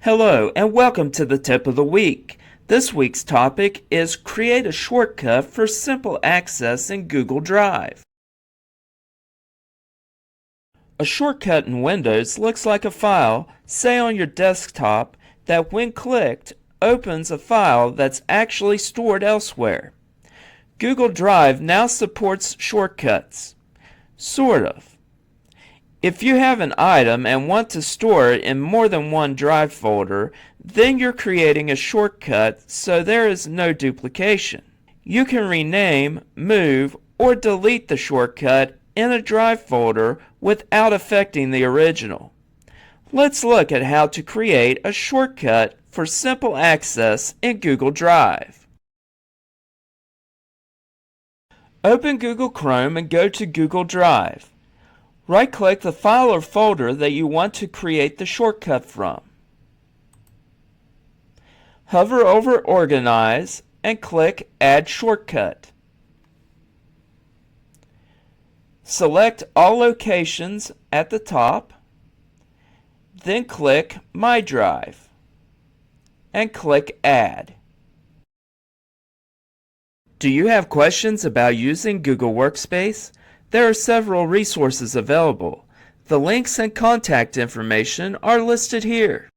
Hello and welcome to the tip of the week. This week's topic is create a shortcut for simple access in Google Drive. A shortcut in Windows looks like a file, say on your desktop, that when clicked opens a file that's actually stored elsewhere. Google Drive now supports shortcuts. Sort of. If you have an item and want to store it in more than one drive folder, then you're creating a shortcut so there is no duplication. You can rename, move, or delete the shortcut in a drive folder without affecting the original. Let's look at how to create a shortcut for simple access in Google Drive. Open Google Chrome and go to Google Drive. Right-click the file or folder that you want to create the shortcut from. Hover over Organize and click Add Shortcut. Select all locations at the top, then click My Drive and click Add. Do you have questions about using Google Workspace? There are several resources available. The links and contact information are listed here.